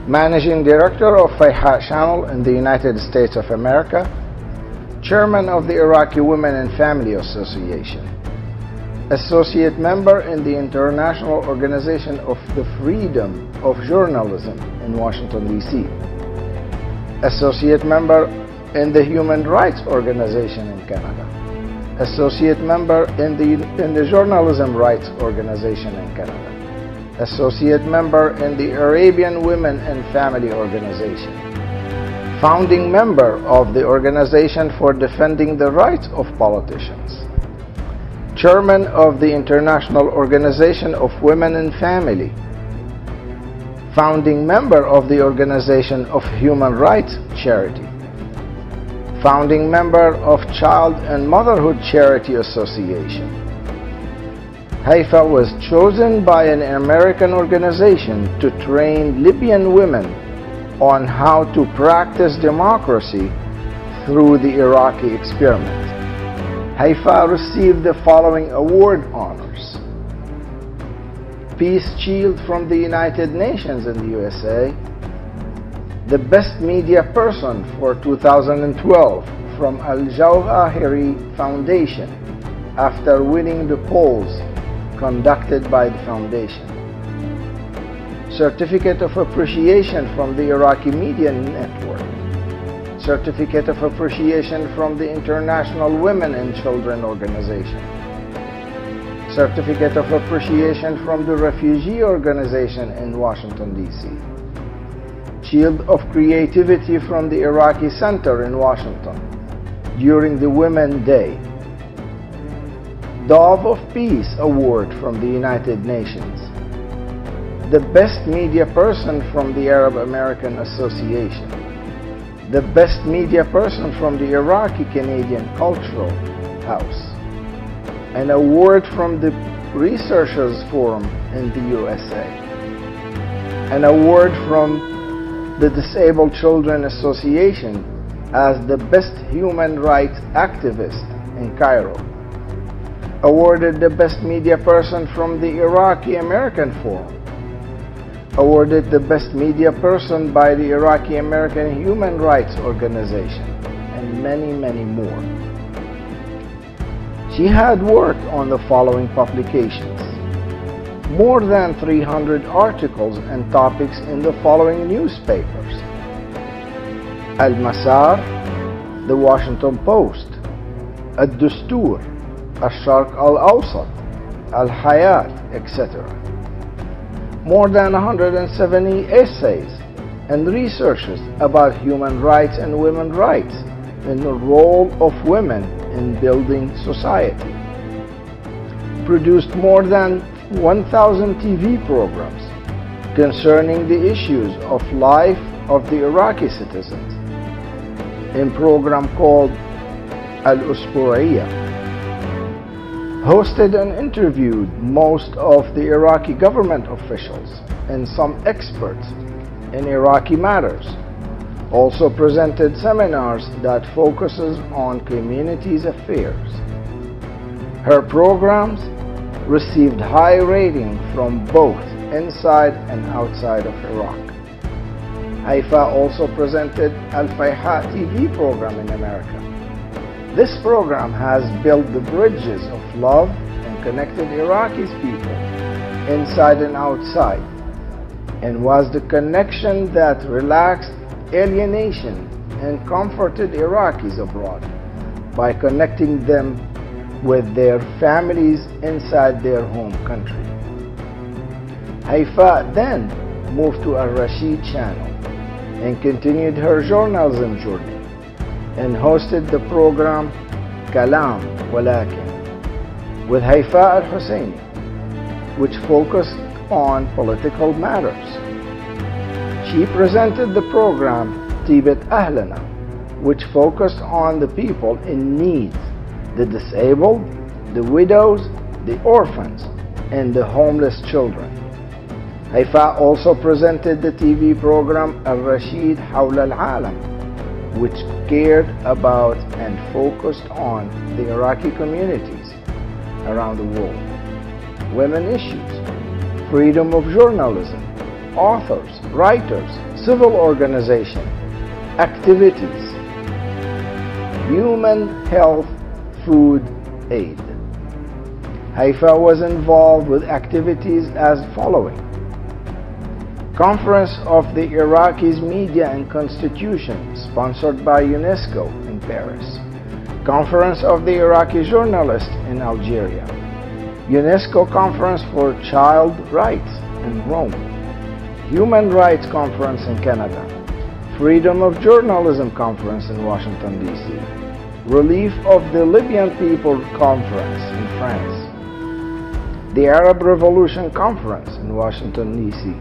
Managing Director of Hayfaa Channel in the United States of America, Chairman of the Iraqi Women and Family Association, Associate Member in the International Organization of the Freedom of Journalism in Washington, D.C., Associate Member in the Human Rights Organization in Canada, Associate Member in the Journalism Rights Organization in Canada, Associate Member in the Arabian Women and Family Organization, Founding Member of the Organization for Defending the Rights of Politicians, Chairman of the International Organization of Women and Family, Founding Member of the Organization of Human Rights Charity, Founding Member of Child and Motherhood Charity Association. Hayfaa was chosen by an American organization to train Libyan women on how to practice democracy through the Iraqi experiment. Hayfaa received the following award honors: Peace Shield from the United Nations in the USA, the Best Media Person for 2012 from Al Jawahiri Foundation after winning the polls conducted by the foundation, Certificate of Appreciation from the Iraqi Media Network, Certificate of Appreciation from the International Women and Children Organization, Certificate of Appreciation from the Refugee Organization in Washington, D.C., Shield of Creativity from the Iraqi Center in Washington during the Women's Day, Dove of Peace Award from the United Nations, the Best Media Person from the Arab American Association, the Best Media Person from the Iraqi Canadian Cultural House, an award from the Researchers Forum in the USA, an award from the Disabled Children Association as the Best Human Rights Activist in Cairo, awarded the Best Media Person from the Iraqi American Forum, awarded the Best Media Person by the Iraqi American Human Rights Organization, and many, many more. She had worked on the following publications: more than 300 articles and topics in the following newspapers: Al-Masar, The Washington Post, Ad-Dustur, Al-Sharq Al-Awsat, Al-Hayat, etc. More than 170 essays and researches about human rights and women's rights and the role of women in building society. Produced more than 1,000 TV programs concerning the issues of life of the Iraqi citizens in a program called Al-Usbu'iyya. Hosted and interviewed most of the Iraqi government officials and some experts in Iraqi matters. Also presented seminars that focuses on communities affairs. Her programs received high rating from both inside and outside of Iraq. Hayfaa also presented Al-Fayha TV program in America. This program has built the bridges of love and connected Iraqi people inside and outside, and was the connection that relaxed alienation and comforted Iraqis abroad by connecting them with their families inside their home country. Hayfaa then moved to Al Rashid channel and continued her journalism journey and hosted the program Kalam Walakin with Hayfaa Al Husseini, which focused on political matters. She presented the program Tibet Ahlana, which focused on the people in need, the disabled, the widows, the orphans, and the homeless children. Hayfaa also presented the TV program Al-Rashid Hawla Al-Alam, which cared about and focused on the Iraqi communities around the world, women issues, freedom of journalism, authors, writers, civil organization, activities, human health, food aid. Hayfaa was involved with activities as following: Conference of the Iraqis Media and Constitution, sponsored by UNESCO in Paris. Conference of the Iraqi Journalists in Algeria. UNESCO Conference for Child Rights in Rome. Human Rights Conference in Canada. Freedom of Journalism Conference in Washington, D.C. Relief of the Libyan People Conference in France. The Arab Revolution Conference in Washington, D.C.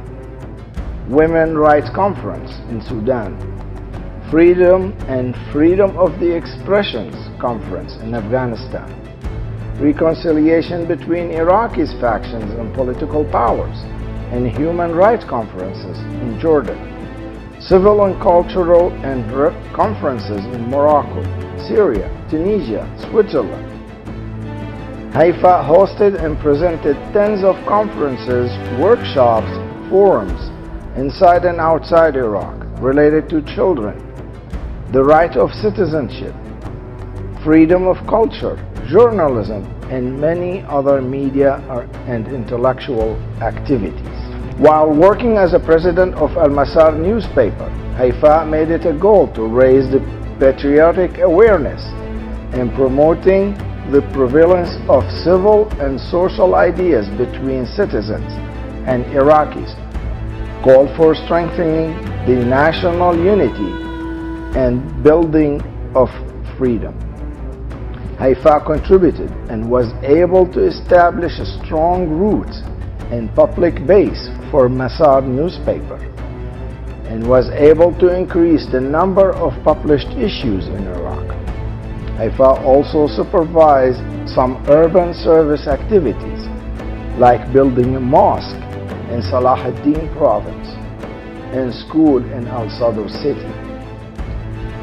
Women's Rights Conference in Sudan. Freedom and Freedom of the Expressions Conference in Afghanistan. Reconciliation between Iraqis factions and political powers and human rights conferences in Jordan. Civil and cultural and conferences in Morocco, Syria, Tunisia, Switzerland. Hayfaa hosted and presented tens of conferences, workshops, forums inside and outside Iraq related to children, the right of citizenship, freedom of culture, journalism, and many other media and intellectual activities. While working as a president of Al Masar newspaper, Hayfaa made it a goal to raise the patriotic awareness and promoting the prevalence of civil and social ideas between citizens and Iraqis, called for strengthening the national unity and building of freedom. Hayfaa contributed and was able to establish a strong roots and public base for Masar newspaper, and was able to increase the number of published issues in Iraq. Hayfaa also supervised some urban service activities, like building a mosque in Salah ad-Din province and school in Al-Sadr city.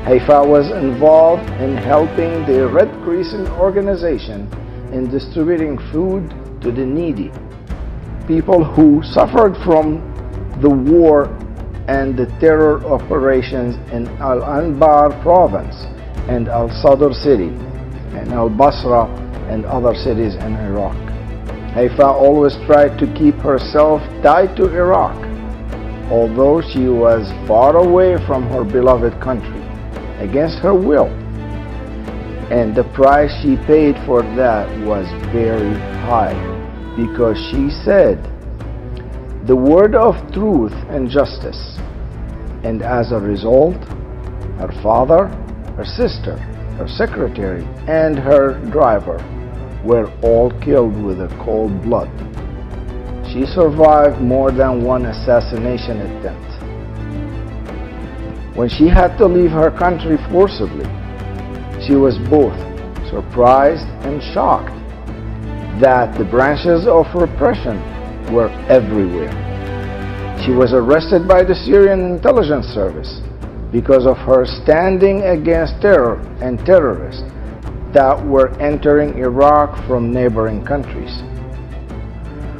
Hayfaa was involved in helping the Red Crescent organization in distributing food to the needy, people who suffered from the war and the terror operations in Al-Anbar province and Al-Sadr city and Al-Basra and other cities in Iraq. Hayfaa always tried to keep herself tied to Iraq, although she was far away from her beloved country against her will, and the price she paid for that was very high, because she said the word of truth and justice, and as a result, her father, her sister, her secretary, and her driver were all killed with a cold blood. She survived more than one assassination attempt. When she had to leave her country forcibly, she was both surprised and shocked that the branches of repression were everywhere. She was arrested by the Syrian intelligence service because of her standing against terror and terrorists that were entering Iraq from neighboring countries.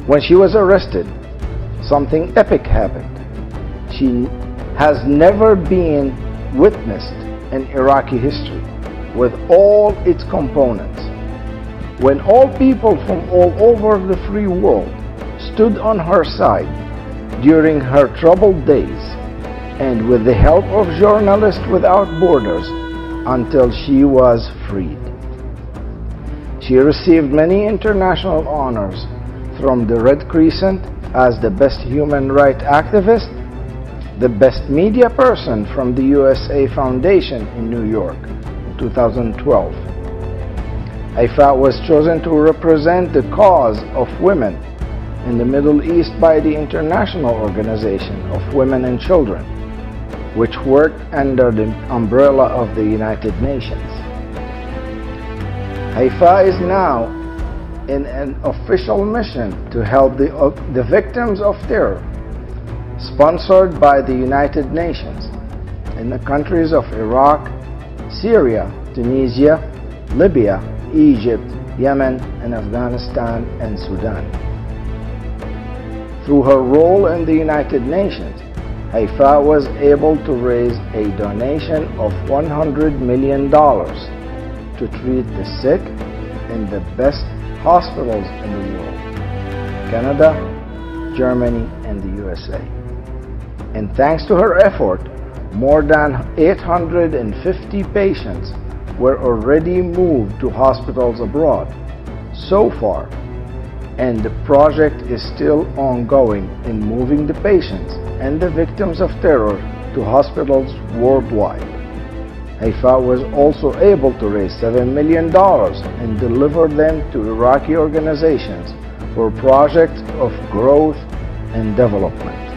When she was arrested, something epic happened. She has never been witnessed in Iraqi history, with all its components. When all people from all over the free world stood on her side during her troubled days, and with the help of Journalists Without Borders until she was freed. She received many international honors from the Red Crescent as the best human rights activist, the best media person from the USA Foundation in New York in 2012. Hayfaa was chosen to represent the cause of women in the Middle East by the International Organization of Women and Children, which worked under the umbrella of the United Nations. Hayfaa is now in an official mission to help the victims of terror, sponsored by the United Nations, in the countries of Iraq, Syria, Tunisia, Libya, Egypt, Yemen, and Afghanistan and Sudan. Through her role in the United Nations, Hayfaa was able to raise a donation of $100 million to treat the sick in the best hospitals in the world: Canada, Germany, and the USA. And thanks to her effort, more than 850 patients were already moved to hospitals abroad so far, and the project is still ongoing in moving the patients and the victims of terror to hospitals worldwide. Hayfaa was also able to raise $7 million and deliver them to Iraqi organizations for projects of growth and development.